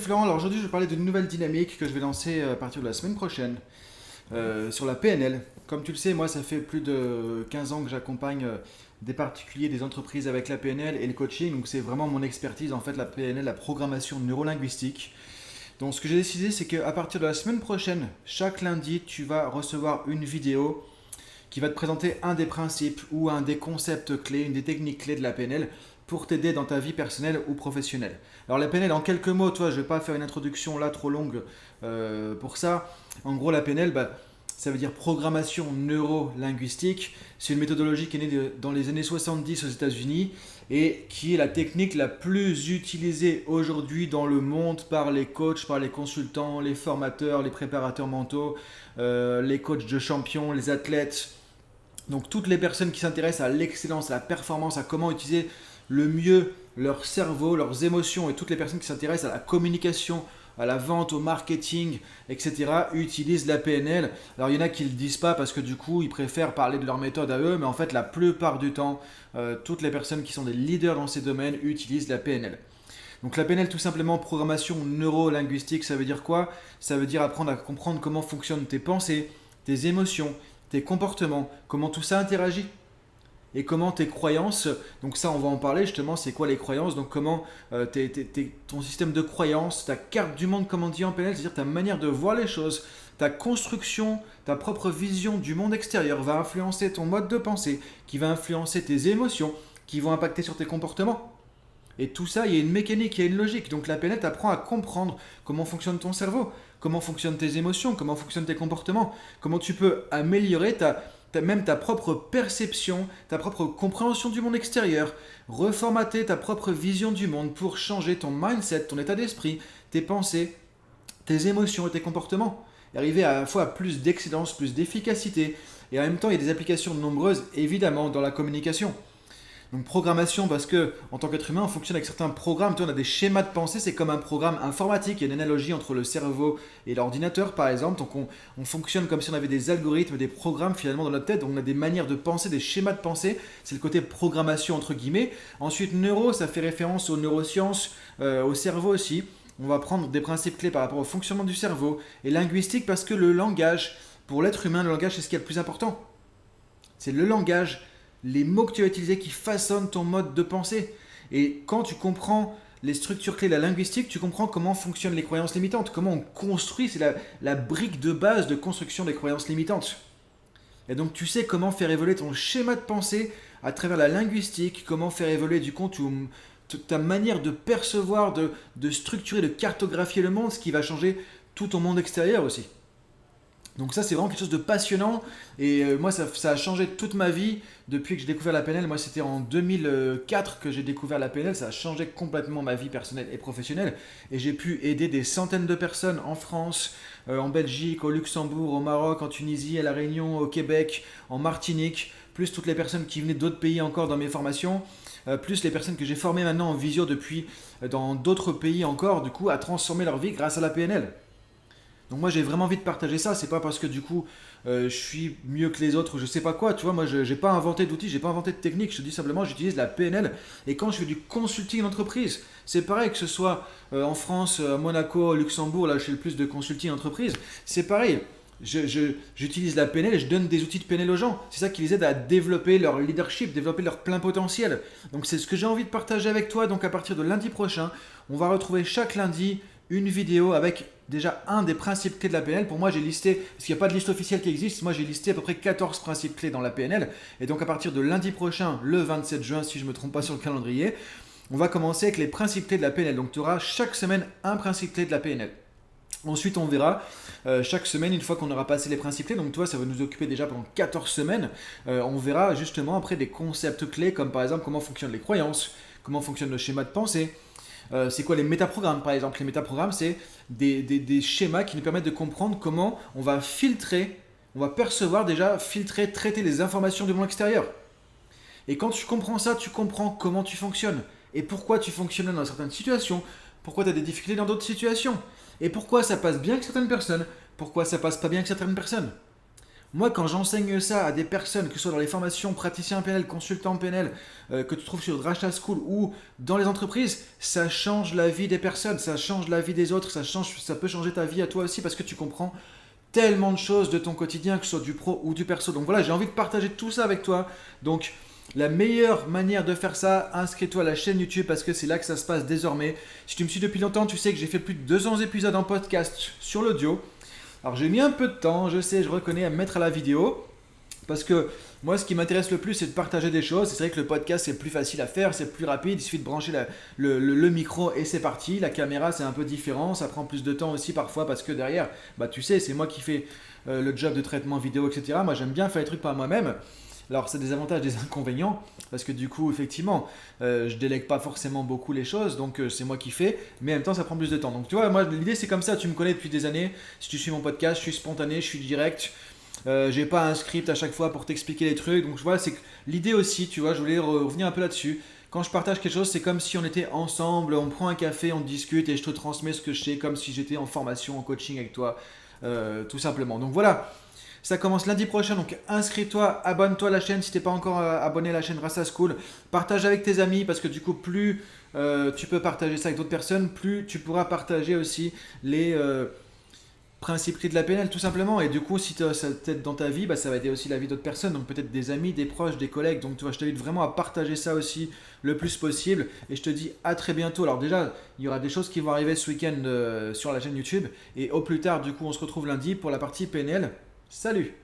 Florent, alors aujourd'hui je vais parler d'une nouvelle dynamique que je vais lancer à partir de la semaine prochaine sur la PNL. Comme tu le sais, moi ça fait plus de 15 ans que j'accompagne des particuliers, des entreprises avec la PNL et le coaching, donc c'est vraiment mon expertise en fait la PNL, la programmation neurolinguistique. Donc ce que j'ai décidé c'est qu'à partir de la semaine prochaine, chaque lundi tu vas recevoir une vidéo qui va te présenter un des principes ou un des concepts clés, une des techniques clés de la PNL pour t'aider dans ta vie personnelle ou professionnelle. Alors la PNL en quelques mots, toi, je ne vais pas faire une introduction là trop longue pour ça. En gros, la PNL, ça veut dire programmation neuro-linguistique. C'est une méthodologie qui est née dans les années 70 aux États-Unis et qui est la technique la plus utilisée aujourd'hui dans le monde par les coachs, par les consultants, les formateurs, les préparateurs mentaux, les coachs de champions, les athlètes. Donc toutes les personnes qui s'intéressent à l'excellence, à la performance, à comment utiliser le mieux leur cerveau, leurs émotions et toutes les personnes qui s'intéressent à la communication, à la vente, au marketing, etc. utilisent la PNL. Alors il y en a qui ne le disent pas parce que du coup ils préfèrent parler de leur méthode à eux, mais en fait la plupart du temps, toutes les personnes qui sont des leaders dans ces domaines utilisent la PNL. Donc la PNL tout simplement, programmation neuro-linguistique, ça veut dire quoi? Ça veut dire apprendre à comprendre comment fonctionnent tes pensées, tes émotions, tes comportements, comment tout ça interagit et comment tes croyances, donc ça on va en parler justement, c'est quoi les croyances, donc comment ton système de croyances, ta carte du monde comme on dit en PNL, c'est-à-dire ta manière de voir les choses, ta construction, ta propre vision du monde extérieur va influencer ton mode de pensée, qui va influencer tes émotions, qui vont impacter sur tes comportements. Et tout ça, il y a une mécanique, il y a une logique. Donc la PNL t'apprend à comprendre comment fonctionne ton cerveau, comment fonctionnent tes émotions, comment fonctionnent tes comportements, comment tu peux améliorer même ta propre perception, ta propre compréhension du monde extérieur, reformater ta propre vision du monde pour changer ton mindset, ton état d'esprit, tes pensées, tes émotions et tes comportements. Et arriver à la fois à plus d'excellence, plus d'efficacité. Et en même temps, il y a des applications nombreuses, évidemment, dans la communication. Donc programmation parce que en tant qu'être humain on fonctionne avec certains programmes, on a des schémas de pensée, c'est comme un programme informatique, il y a une analogie entre le cerveau et l'ordinateur par exemple, donc on fonctionne comme si on avait des algorithmes, des programmes finalement dans notre tête, donc on a des manières de penser, des schémas de pensée, c'est le côté programmation entre guillemets. Ensuite neuro, ça fait référence aux neurosciences, au cerveau aussi, on va prendre des principes clés par rapport au fonctionnement du cerveau, et linguistique parce que le langage, pour l'être humain le langage c'est ce qui est le plus important, c'est le langage, les mots que tu vas utiliser qui façonnent ton mode de pensée. Et quand tu comprends les structures clés de la linguistique, tu comprends comment fonctionnent les croyances limitantes, comment on construit, c'est la brique de base de construction des croyances limitantes. Et donc tu sais comment faire évoluer ton schéma de pensée à travers la linguistique, comment faire évoluer du coup ta manière de percevoir, de structurer, de cartographier le monde, ce qui va changer tout ton monde extérieur aussi. Donc ça c'est vraiment quelque chose de passionnant et moi ça a changé toute ma vie depuis que j'ai découvert la PNL. Moi c'était en 2004 que j'ai découvert la PNL, ça a changé complètement ma vie personnelle et professionnelle et j'ai pu aider des centaines de personnes en France, en Belgique, au Luxembourg, au Maroc, en Tunisie, à La Réunion, au Québec, en Martinique, plus toutes les personnes qui venaient d'autres pays encore dans mes formations, plus les personnes que j'ai formées maintenant en visio depuis dans d'autres pays encore, du coup à transformer leur vie grâce à la PNL. Donc moi j'ai vraiment envie de partager ça, c'est pas parce que du coup je suis mieux que les autres ou je sais pas quoi, tu vois, moi j'ai pas inventé d'outils, j'ai pas inventé de technique, je te dis simplement j'utilise la PNL et quand je fais du consulting d'entreprise, c'est pareil que ce soit en France, à Monaco, au Luxembourg, là je fais le plus de consulting d'entreprise, c'est pareil, j'utilise la PNL et je donne des outils de PNL aux gens, c'est ça qui les aide à développer leur leadership, développer leur plein potentiel. Donc c'est ce que j'ai envie de partager avec toi, donc à partir de lundi prochain, on va retrouver chaque lundi une vidéo avec déjà un des principes clés de la PNL. Pour moi, j'ai listé, parce qu'il n'y a pas de liste officielle qui existe, moi j'ai listé à peu près 14 principes clés dans la PNL. Et donc à partir de lundi prochain, le 27 juin, si je ne me trompe pas sur le calendrier, on va commencer avec les principes clés de la PNL. Donc tu auras chaque semaine un principe clé de la PNL. Ensuite, on verra chaque semaine, une fois qu'on aura passé les principes clés, donc toi, ça va nous occuper déjà pendant 14 semaines, on verra justement après des concepts clés, comme par exemple comment fonctionnent les croyances, comment fonctionne le schéma de pensée, c'est quoi les métaprogrammes par exemple. Les métaprogrammes, c'est des schémas qui nous permettent de comprendre comment on va filtrer, on va percevoir déjà, filtrer, traiter les informations du monde extérieur. Et quand tu comprends ça, tu comprends comment tu fonctionnes et pourquoi tu fonctionnes dans certaines situations, pourquoi tu as des difficultés dans d'autres situations et pourquoi ça passe bien avec certaines personnes, pourquoi ça passe pas bien avec certaines personnes. Moi, quand j'enseigne ça à des personnes, que ce soit dans les formations praticiens PNL, consultants PNL, que tu trouves sur Drasha School ou dans les entreprises, ça change la vie des personnes, ça change la vie des autres, ça peut changer ta vie à toi aussi parce que tu comprends tellement de choses de ton quotidien, que ce soit du pro ou du perso. Donc voilà, j'ai envie de partager tout ça avec toi. Donc la meilleure manière de faire ça, inscris-toi à la chaîne YouTube parce que c'est là que ça se passe désormais. Si tu me suis depuis longtemps, tu sais que j'ai fait plus de 200 épisodes en podcast sur l'audio. Alors j'ai mis un peu de temps, je sais, je reconnais, à me mettre à la vidéo. Parce que moi, ce qui m'intéresse le plus, c'est de partager des choses. C'est vrai que le podcast, c'est plus facile à faire, c'est plus rapide. Il suffit de brancher le micro et c'est parti. La caméra, c'est un peu différent. Ça prend plus de temps aussi parfois parce que derrière, bah, tu sais, c'est moi qui fais le job de traitement vidéo, etc. Moi, j'aime bien faire les trucs par moi-même. Alors, c'est des avantages, des inconvénients. Parce que du coup, effectivement, je délègue pas forcément beaucoup les choses. Donc, c'est moi qui fais. Mais en même temps, ça prend plus de temps. Donc, tu vois, moi, l'idée, c'est comme ça. Tu me connais depuis des années. Si tu suis mon podcast, je suis spontané, je suis direct. J'ai pas un script à chaque fois pour t'expliquer les trucs. Donc, voilà, c'est que l'idée aussi, tu vois, je voulais revenir un peu là-dessus. Quand je partage quelque chose, c'est comme si on était ensemble, on prend un café, on discute et je te transmets ce que je sais, comme si j'étais en formation, en coaching avec toi, tout simplement. Donc voilà, ça commence lundi prochain, donc inscris-toi, abonne-toi à la chaîne si t'es pas encore abonné à la chaîne Drasha School. Partage avec tes amis parce que du coup, plus tu peux partager ça avec d'autres personnes, plus tu pourras partager aussi les principes clés de la PNL tout simplement. Et du coup, si ça t'aide dans ta vie, bah, ça va aider aussi la vie d'autres personnes, donc peut-être des amis, des proches, des collègues. Donc tu vois, je t'invite vraiment à partager ça aussi le plus possible. Et je te dis à très bientôt. Alors déjà, il y aura des choses qui vont arriver ce week-end sur la chaîne YouTube. Et au plus tard, du coup, on se retrouve lundi pour la partie PNL. Salut!